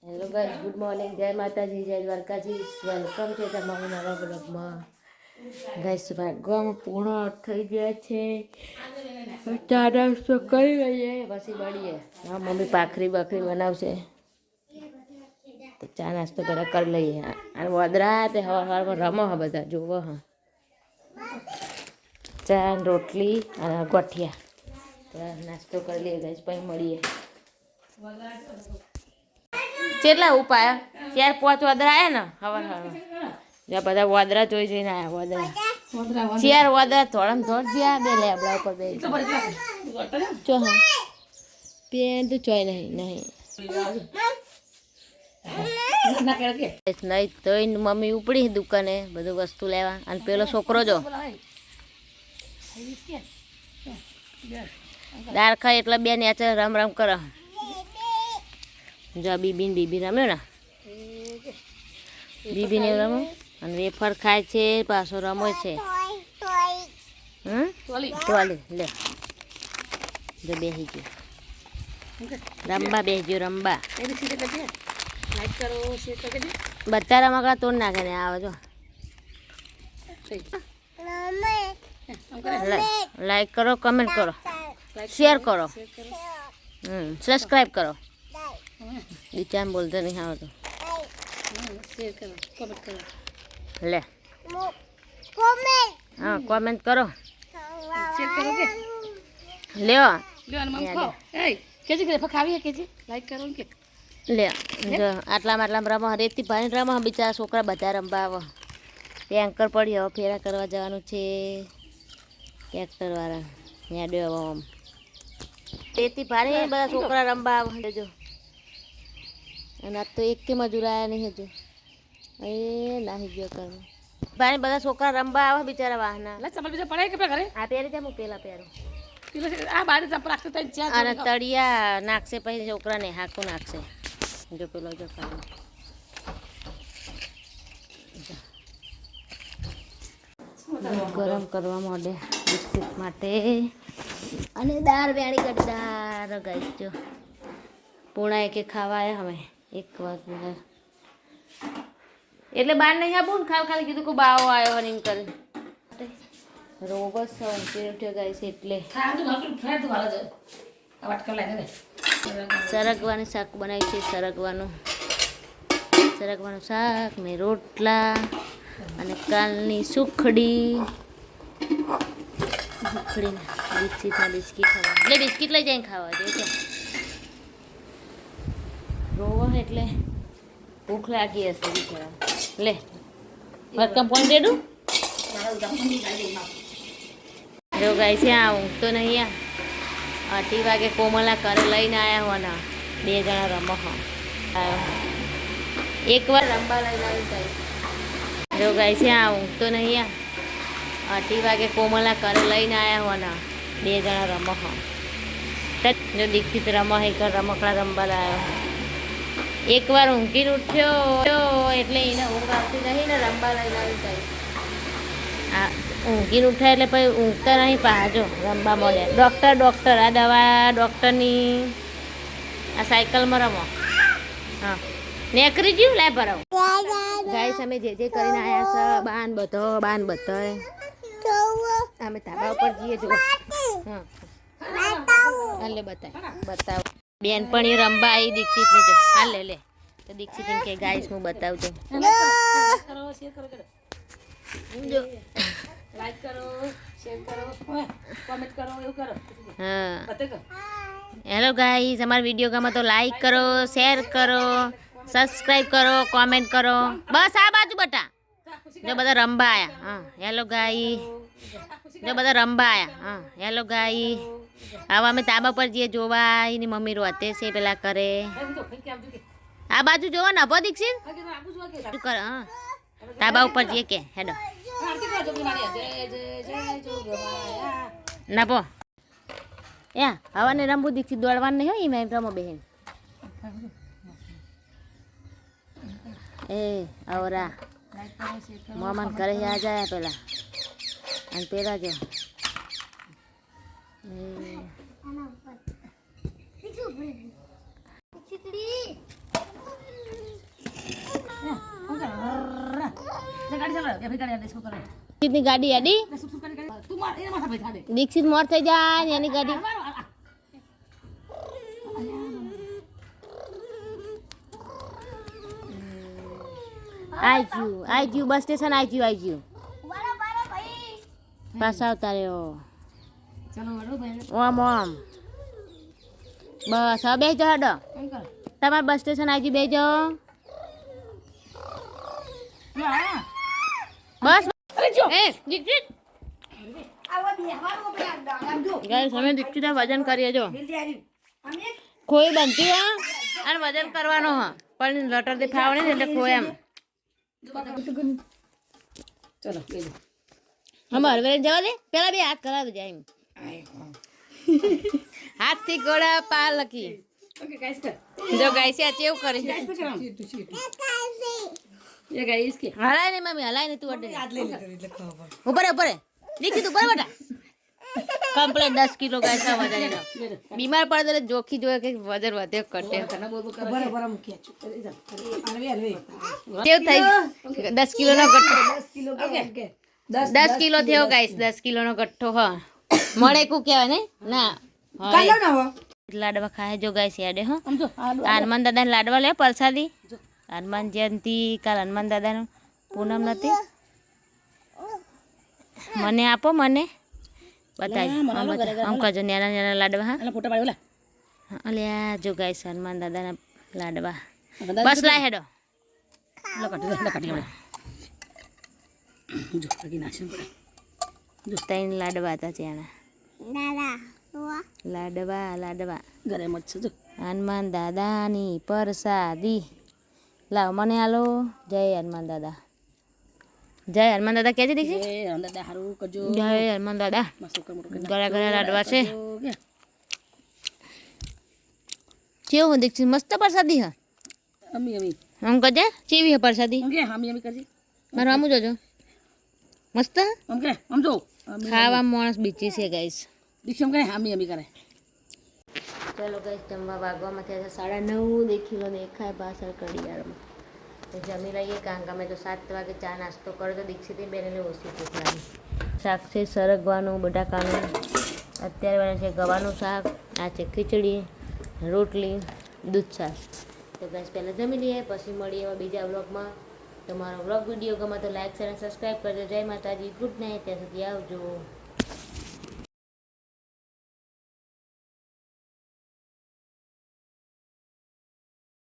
Hello guys, good morning, જય માતાજી, જય દ્વારકાધીશ. વેલકમ છે તમારું નવા બ્લોગમાં. ગાઈસ, ભાગવામાં પૂર્ણ થઈ ગયા છે. ચા નાસ્તો કરી લઈએ પછી મળીએ. હા, મમ્મી ભાખરી બનાવશે તો ચા નાસ્તો પહેલાં કરી લઈએ. અને વદરા તે હવારમાં રમો હા, બધા જોવો હા. ચા રોટલી અને ગોઠિયા નાસ્તો કરી લઈએ ગાઈસ, પછી મળીએ. કેટલા ઉપાયા? 4-5 વાદરા આયા ને હવાર જ્યાં બધા વાદરા જોઈને આયા. વાદરા 4 વાદરા થોડમ થોડ જ્યાં બે લેબડા ઉપર બે ચો હા પેન તો ચોય નહીં તો મમ્મી ઉપડી દુકાને બધું વસ્તુ લેવા. અને પેલો છોકરો જો દાળ ખાય એટલે બે નેચે રમ રમ કરો. જો બીબી રમ્યો ને, બીબીને રમો અને વેફર ખાય છે, પાછો રમો છે. ટોલી લે જો બેસી ગયો રમવા, બેસી ગયો રમવા. બધા રમકડા તોડ નાખે ને આવે જો. લાઈક કરો, કમેન્ટ કરો, શેર કરો, સબસ્ક્રાઈબ કરો. બીચાન બોલતો નહીં આવતો. લે હા, કોમેન્ટ કરો, લ્યો લે જો આટલામાં રમો. રેતી ભાઈને રમો. બિચારા છોકરા બધા રમવા આવે. ટેન્કર પડી હવે ફેરા કરવા જવાનું છે. ટ્રેક્ટર વાળા યાદ આમ રેતી ભારે બધા છોકરા રમવા આવે જો. અને આ તો એક કે મજૂર આવ્યા નહીં હજુ. એ નાહી ગયો કર્મ ભાઈ. બધા છોકરા રમવા આવે બિચારા વાહના. આ પહેરી જાય, હું પેલા પહેરું. અને તળિયા નાખશે પછી છોકરાને હાકું નાખશે. જો પેલો જો ગરમ કરવા માંડે બિસ્કિટ માટે. અને દાળ વેણી કાઢી દાળ ગાઈસ જો પૂણા એકે ખાવા આવ્યા અમે 1 વાગ્યા. એટલે બહાર નહીં આપું ને, ખાલી કીધું કે બાવો આવ્યો હોય એમ કરી. રોબસ ઉઠ્યો ગાઈસ એટલે સરગવાનું શાક બનાવ્યું છે. સરગવાનું શાક ને રોટલા અને કાલની સુખડી. બિસ્કીટ ખાવા એટલે બિસ્કીટ લઈ જઈને ખાવા જોઈએ કે રોવા એટલે ભૂખ લાગી હશે બિચારા. લે વેલકમ પોઈન્ટ રેડું જો ગાય છે. આ ઊંઘ તો નહીં. 8 વાગે કોમલા કરે લઈને આવ્યા હોવાના. 2 જણા રમો આવ્યો. એકવાર રમવા લઈને આવી જો ગાય છે. આ ઊંઘ તો નહીં. 8 વાગે કોમલા કરે લઈને આવ્યા હોવાના. 2 જણા રમો જો દીક્ષિત રમો એક રમકડા રમવા લાવ્યો. એકવાર ઊંઘીને ઉઠ્યો એટલે એને ઊંઘ આવતી નહીં ને રમવા લઈને આવી જાય. આ ઊંઘીને ઉઠાય એટલે પછી ઊંઘતા નહીં. પાજો રમવા મળે. ડૉક્ટર આ દવા ડૉક્ટરની. આ સાયકલમાં રમો. હા નેકરી ગયું લે ભરાવ ગાઈસ. અમે જે કરીને આવ્યા છે બાન બધો અમે ધાબા ઉપર જઈએ જો. હા એટલે બતાવ બેનપણી રમવા આવી દીક્ષિતની જો. હાલ લે તો દીક્ષિત કે ગાઈસ હું બતાવજો. જો લાઈક કરો, શેર કરો, કોમેન્ટ કરો, એવું કરો. હા હેલો ગાઈસ, અમારો વિડીયો ગમે તો લાઈક કરો, શેર કરો, સબસ્ક્રાઈબ કરો, કોમેન્ટ કરો. બસ આ બાજુ બટા જો બધા રમવા આયા. હા હેલો ગાઈ જો બધા રમવા આયા. હા હેલો ગાઈ. હવે અમે તાબા પર જઈએ જોવા. એની મમ્મી રોતે છે પેલા કરે. આ બાજુ જોવો ને અભો દીક્ષિત કરે. હા તાબા ઉપર જઈએ કે હેડો ના પો હવાને રમવું દીક્ષિત દોડવાનું નહીં હોય. એમાં રમો બહેન. એ આવરા મામાન કરે આ જાય પેલા. અને પેલા જો ખીચડી દીક્ષિતની ગાડી આડી દીક્ષિત મોર થઈ જાય ને એની ગાડી આઈ બસ સ્ટેશન આઈ ગયું પાછા આવતા રહ્યો ઓમ બસ હવે બેસજો હડો તમારે બસ સ્ટેશન આવી બેસજો બસ અમે દીક્ષિત વજન કરીએ જો ખોઈ બનતી હો અને વજન કરવાનો હ પણ લટર થી ફાવે ને એટલે ખોય એમ ચલો અમારે વેરે જવા દે પેલા બે હાથ કરાવી દે એમ હાથ થી ગોળા પા લખી ઓકે ગાઈસ કર જો ગાઈસ આ કેવું કરે ये गाइस के હલાય ને મમ્મી હલાય ને તું અડે हाथ ले ले એટલે ખબર ઉપર દીક્ષિત ઉપર બેટા કમ્પ્લીટ 10 કિલો ગાઈસ આ વજન એનો બીમાર પડે એટલે જોખી જોવે કે વજન વધે ઘટે તને બોલ કરો બરાબર મૂક્યા છું હલવે કેવું થઈ 10 કિલો નો ગઠ્ઠો 10 કિલો ઓકે 10 કિલો થયો ગાઈસ 10 કિલો નો ગઠ્ઠો હ મળે કુ કહેવાય ને ના કાલો ના હો લાડવા ખાય જો ગાઈસ યાડે હ સમજો હનુમાન દાદા લાડવા લે પ્રસાદી હનુમાન જયંતિ કાલ હનુમાન દાદાનું પૂનમ નથી મને આપો મને બતાવી આમ કરજો નાના નાના લાડવા હા ફોટા પાડ્યો અલ્યા જો ગાઈસ હનુમાન દાદાના લાડવા બસ લાય હેડો લકાટી જો લગી નાશન પડે જો ત્રણ લાડવા હતા ત્યાં લાડવા ઘરે મત છે જો હનુમાન દાદાની પ્રસાદી લાવ મને હાલો જય હનુમાન દાદા કહેજે દીક્ષિત એ દાદા હારું કરજો જય હનુમાન દાદા મસ્ત મોટો ઘણા ઘણા લાડવા છે કેવું દીક્ષિત મસ્ત પ્રસાદી હા અમી આમ કહેજે ચેવી હે પ્રસાદી ઓકે અમી કરજી મારું આમ જોજો મસ્ત ઓકે આમ જો ખાવા માણસ બીચી છે ગાઈસ દીક્ષમ કરે અમી કરે ચલો ગાઈસ જમવા વાગવામાં થયા 9:30 દેખી લો દેખાય પાછળ કડિયાળમાં તો જમી લઈએ કારણ કે અમે તો 7 વાગે ચા નાસ્તો કર્યો તો દીક્ષિત બેને ઓછી ભૂખ લાગી શાક છે સરગવાનું બટાકાનું અત્યારે બને છે ગવાનું શાક આ છે ખીચડી રોટલી દૂધ છાશ તો ગાઈસ પહેલાં જમી લઈએ પછી મળીએ હવે બીજા વ્લોગમાં તમારો વ્લોગ વિડીયો ગમે તો લાઈક શેર અને સબસ્ક્રાઈબ કરજો જય માતાજી ગુડ નાઇટ ત્યાં સુધી આવજો